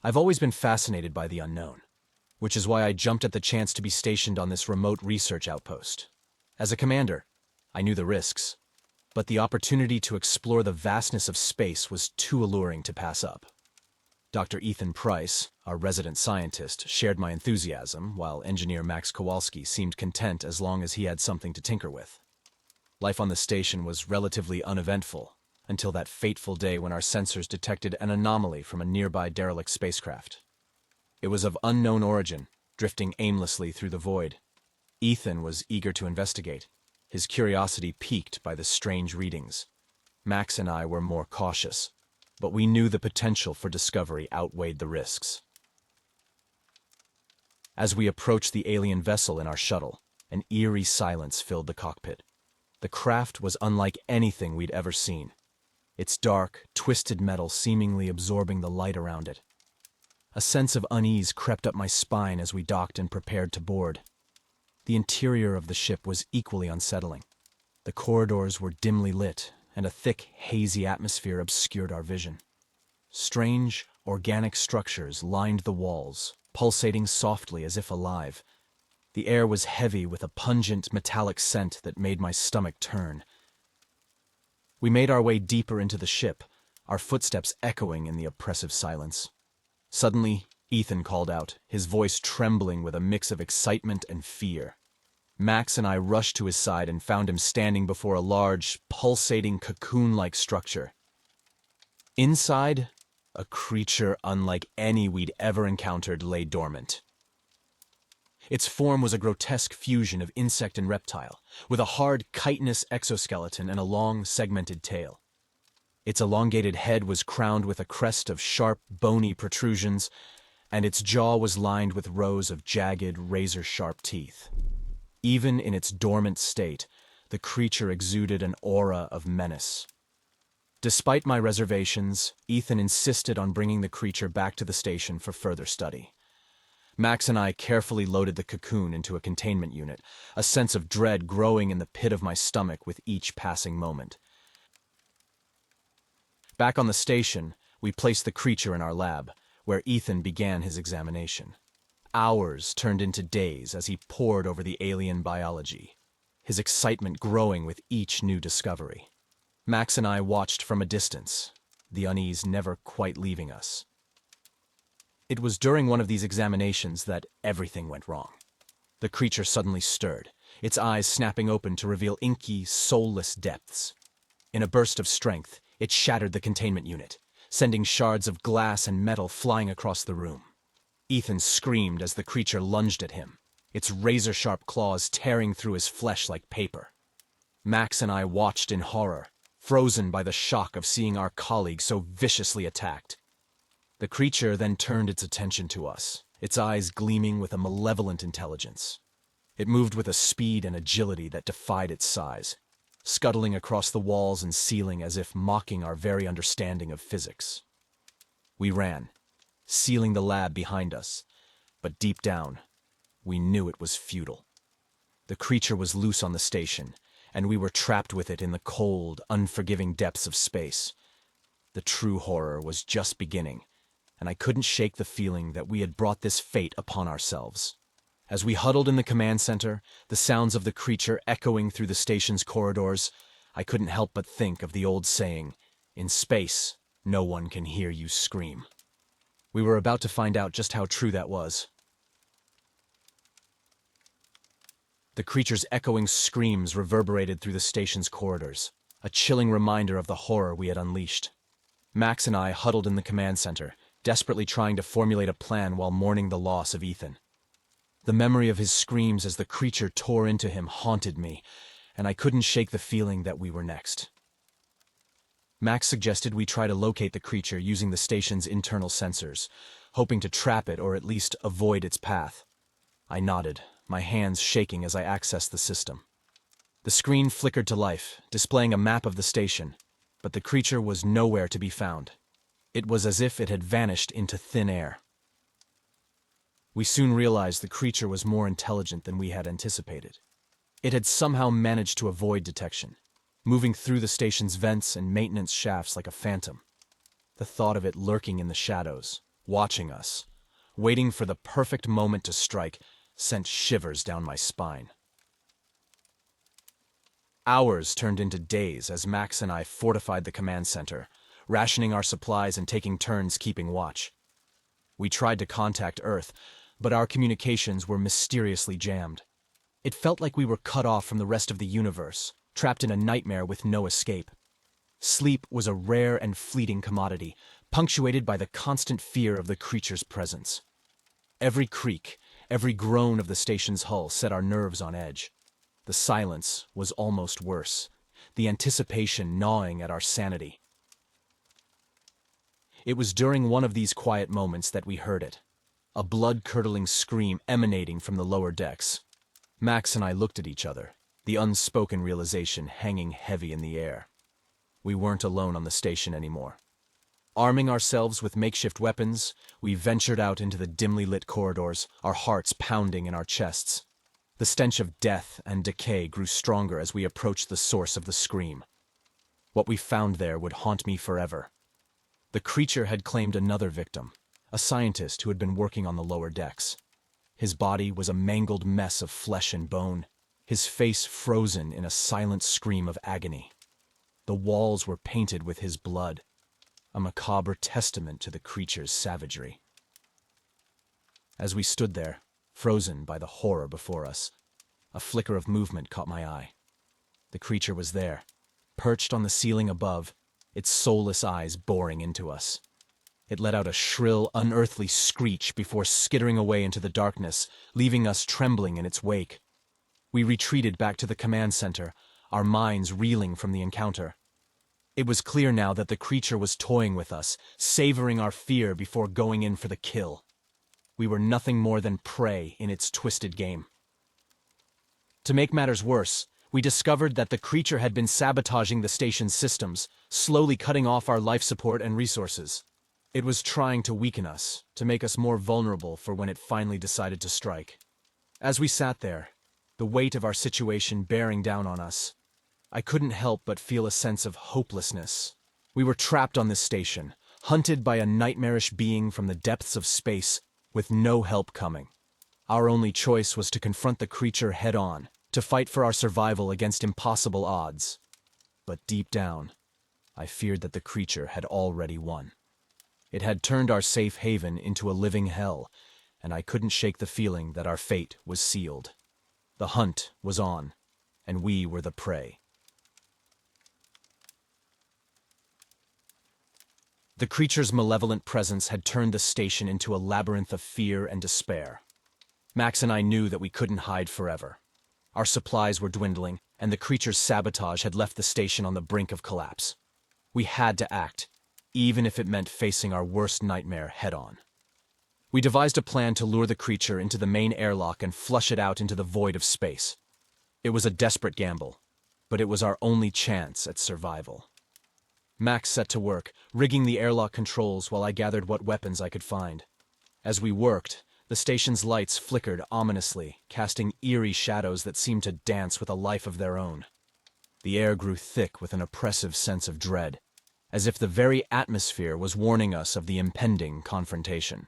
I've always been fascinated by the unknown, which is why I jumped at the chance to be stationed on this remote research outpost. As a commander, I knew the risks, but the opportunity to explore the vastness of space was too alluring to pass up. Dr. Ethan Price, our resident scientist, shared my enthusiasm, while engineer Max Kowalski seemed content as long as he had something to tinker with. Life on the station was relatively uneventful, until that fateful day when our sensors detected an anomaly from a nearby derelict spacecraft. It was of unknown origin, drifting aimlessly through the void. Ethan was eager to investigate, his curiosity piqued by the strange readings. Max and I were more cautious, but we knew the potential for discovery outweighed the risks. As we approached the alien vessel in our shuttle, an eerie silence filled the cockpit. The craft was unlike anything we'd ever seen, its dark, twisted metal seemingly absorbing the light around it. A sense of unease crept up my spine as we docked and prepared to board. The interior of the ship was equally unsettling. The corridors were dimly lit, and a thick, hazy atmosphere obscured our vision. Strange, organic structures lined the walls, pulsating softly as if alive. The air was heavy with a pungent, metallic scent that made my stomach turn. We made our way deeper into the ship, our footsteps echoing in the oppressive silence. Suddenly, Ethan called out, his voice trembling with a mix of excitement and fear. Max and I rushed to his side and found him standing before a large, pulsating cocoon-like structure. Inside, a creature unlike any we'd ever encountered lay dormant. Its form was a grotesque fusion of insect and reptile, with a hard, chitinous exoskeleton and a long, segmented tail. Its elongated head was crowned with a crest of sharp, bony protrusions, and its jaw was lined with rows of jagged, razor-sharp teeth. Even in its dormant state, the creature exuded an aura of menace. Despite my reservations, Ethan insisted on bringing the creature back to the station for further study. Max and I carefully loaded the cocoon into a containment unit, a sense of dread growing in the pit of my stomach with each passing moment. Back on the station, we placed the creature in our lab, where Ethan began his examination. Hours turned into days as he pored over the alien biology, his excitement growing with each new discovery. Max and I watched from a distance, the unease never quite leaving us. It was during one of these examinations that everything went wrong. The creature suddenly stirred, its eyes snapping open to reveal inky, soulless depths. In a burst of strength, it shattered the containment unit, sending shards of glass and metal flying across the room. Ethan screamed as the creature lunged at him, its razor-sharp claws tearing through his flesh like paper. Max and I watched in horror, frozen by the shock of seeing our colleague so viciously attacked. The creature then turned its attention to us, its eyes gleaming with a malevolent intelligence. It moved with a speed and agility that defied its size, scuttling across the walls and ceiling as if mocking our very understanding of physics. We ran, sealing the lab behind us, but deep down, we knew it was futile. The creature was loose on the station, and we were trapped with it in the cold, unforgiving depths of space. The true horror was just beginning, and I couldn't shake the feeling that we had brought this fate upon ourselves. As we huddled in the command center, the sounds of the creature echoing through the station's corridors, I couldn't help but think of the old saying, "In space, no one can hear you scream." We were about to find out just how true that was. The creature's echoing screams reverberated through the station's corridors, a chilling reminder of the horror we had unleashed. Max and I huddled in the command center, desperately trying to formulate a plan while mourning the loss of Ethan. The memory of his screams as the creature tore into him haunted me, and I couldn't shake the feeling that we were next. Max suggested we try to locate the creature using the station's internal sensors, hoping to trap it or at least avoid its path. I nodded, my hands shaking as I accessed the system. The screen flickered to life, displaying a map of the station, but the creature was nowhere to be found. It was as if it had vanished into thin air. We soon realized the creature was more intelligent than we had anticipated. It had somehow managed to avoid detection, moving through the station's vents and maintenance shafts like a phantom. The thought of it lurking in the shadows, watching us, waiting for the perfect moment to strike, sent shivers down my spine. Hours turned into days as Max and I fortified the command center, rationing our supplies and taking turns keeping watch. We tried to contact Earth, but our communications were mysteriously jammed. It felt like we were cut off from the rest of the universe, trapped in a nightmare with no escape. Sleep was a rare and fleeting commodity, punctuated by the constant fear of the creature's presence. Every creak, every groan of the station's hull set our nerves on edge. The silence was almost worse, the anticipation gnawing at our sanity. It was during one of these quiet moments that we heard it, a blood-curdling scream emanating from the lower decks. Max and I looked at each other, the unspoken realization hanging heavy in the air. We weren't alone on the station anymore. Arming ourselves with makeshift weapons, we ventured out into the dimly lit corridors, our hearts pounding in our chests. The stench of death and decay grew stronger as we approached the source of the scream. What we found there would haunt me forever. The creature had claimed another victim, a scientist who had been working on the lower decks. His body was a mangled mess of flesh and bone, his face frozen in a silent scream of agony. The walls were painted with his blood, a macabre testament to the creature's savagery. As we stood there, frozen by the horror before us, a flicker of movement caught my eye. The creature was there, perched on the ceiling above, its soulless eyes boring into us. It let out a shrill, unearthly screech before skittering away into the darkness, leaving us trembling in its wake. We retreated back to the command center, our minds reeling from the encounter. It was clear now that the creature was toying with us, savoring our fear before going in for the kill. We were nothing more than prey in its twisted game. To make matters worse, we discovered that the creature had been sabotaging the station's systems, slowly cutting off our life support and resources. It was trying to weaken us, to make us more vulnerable for when it finally decided to strike. As we sat there, the weight of our situation bearing down on us, I couldn't help but feel a sense of hopelessness. We were trapped on this station, hunted by a nightmarish being from the depths of space, with no help coming. Our only choice was to confront the creature head-on, to fight for our survival against impossible odds. But deep down, I feared that the creature had already won. It had turned our safe haven into a living hell, and I couldn't shake the feeling that our fate was sealed. The hunt was on, and we were the prey. The creature's malevolent presence had turned the station into a labyrinth of fear and despair. Max and I knew that we couldn't hide forever. Our supplies were dwindling, and the creature's sabotage had left the station on the brink of collapse. We had to act, even if it meant facing our worst nightmare head-on. We devised a plan to lure the creature into the main airlock and flush it out into the void of space. It was a desperate gamble, but it was our only chance at survival. Max set to work, rigging the airlock controls while I gathered what weapons I could find. As we worked, the station's lights flickered ominously, casting eerie shadows that seemed to dance with a life of their own. The air grew thick with an oppressive sense of dread, as if the very atmosphere was warning us of the impending confrontation.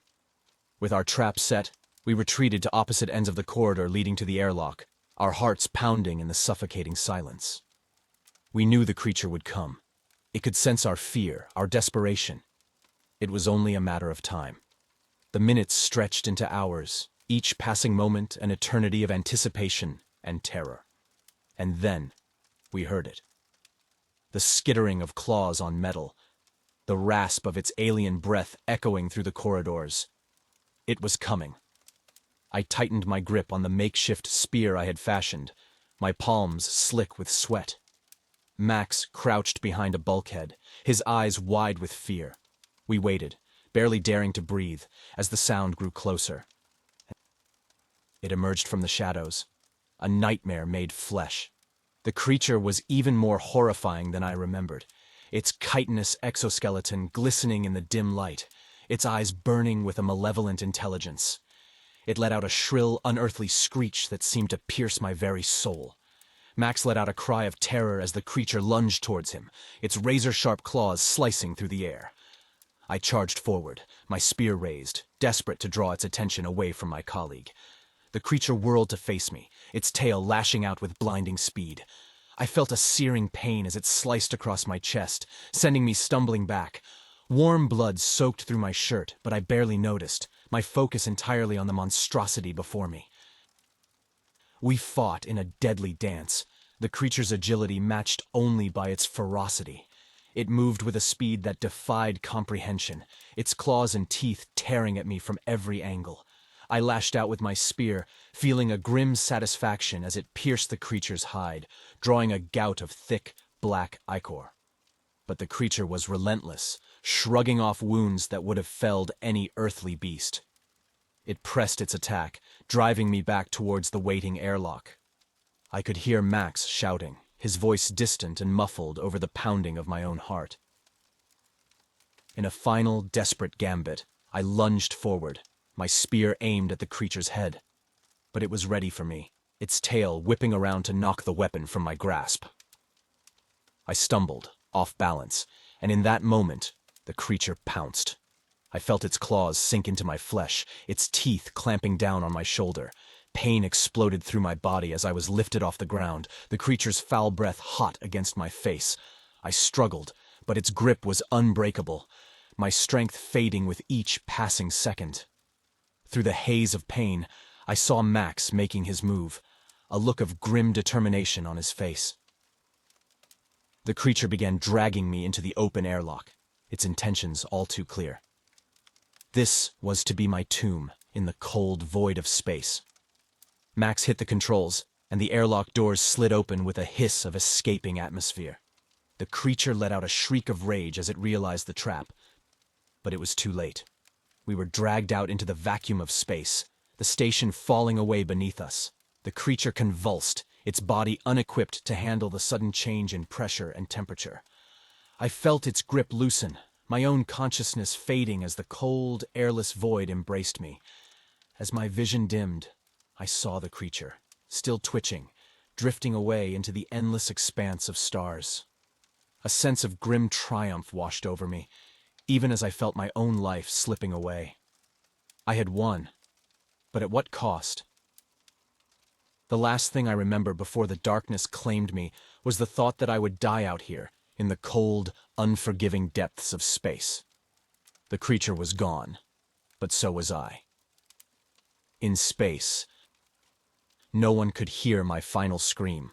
With our trap set, we retreated to opposite ends of the corridor leading to the airlock, our hearts pounding in the suffocating silence. We knew the creature would come. It could sense our fear, our desperation. It was only a matter of time. The minutes stretched into hours, each passing moment an eternity of anticipation and terror. And then, we heard it. The skittering of claws on metal, the rasp of its alien breath echoing through the corridors. It was coming. I tightened my grip on the makeshift spear I had fashioned, my palms slick with sweat. Max crouched behind a bulkhead, his eyes wide with fear. We waited, barely daring to breathe, as the sound grew closer. It emerged from the shadows, a nightmare made flesh. The creature was even more horrifying than I remembered, its chitinous exoskeleton glistening in the dim light, its eyes burning with a malevolent intelligence. It let out a shrill, unearthly screech that seemed to pierce my very soul. Max let out a cry of terror as the creature lunged towards him, its razor-sharp claws slicing through the air. I charged forward, my spear raised, desperate to draw its attention away from my colleague. The creature whirled to face me, its tail lashing out with blinding speed. I felt a searing pain as it sliced across my chest, sending me stumbling back. Warm blood soaked through my shirt, but I barely noticed, my focus entirely on the monstrosity before me. We fought in a deadly dance, the creature's agility matched only by its ferocity. It moved with a speed that defied comprehension, its claws and teeth tearing at me from every angle. I lashed out with my spear, feeling a grim satisfaction as it pierced the creature's hide, drawing a gout of thick, black ichor. But the creature was relentless, shrugging off wounds that would have felled any earthly beast. It pressed its attack, driving me back towards the waiting airlock. I could hear Max shouting, his voice distant and muffled over the pounding of my own heart. In a final, desperate gambit, I lunged forward, my spear aimed at the creature's head. But it was ready for me, its tail whipping around to knock the weapon from my grasp. I stumbled, off balance, and in that moment, the creature pounced. I felt its claws sink into my flesh, its teeth clamping down on my shoulder. Pain exploded through my body as I was lifted off the ground, the creature's foul breath hot against my face. I struggled, but its grip was unbreakable, my strength fading with each passing second. Through the haze of pain, I saw Max making his move, a look of grim determination on his face. The creature began dragging me into the open airlock, its intentions all too clear. This was to be my tomb in the cold void of space. Max hit the controls, and the airlock doors slid open with a hiss of escaping atmosphere. The creature let out a shriek of rage as it realized the trap, but it was too late. We were dragged out into the vacuum of space, the station falling away beneath us. The creature convulsed, its body unequipped to handle the sudden change in pressure and temperature. I felt its grip loosen, my own consciousness fading as the cold, airless void embraced me. As my vision dimmed, I saw the creature, still twitching, drifting away into the endless expanse of stars. A sense of grim triumph washed over me, even as I felt my own life slipping away. I had won, but at what cost? The last thing I remember before the darkness claimed me was the thought that I would die out here, in the cold, unforgiving depths of space. The creature was gone, but so was I. In space, no one could hear my final scream,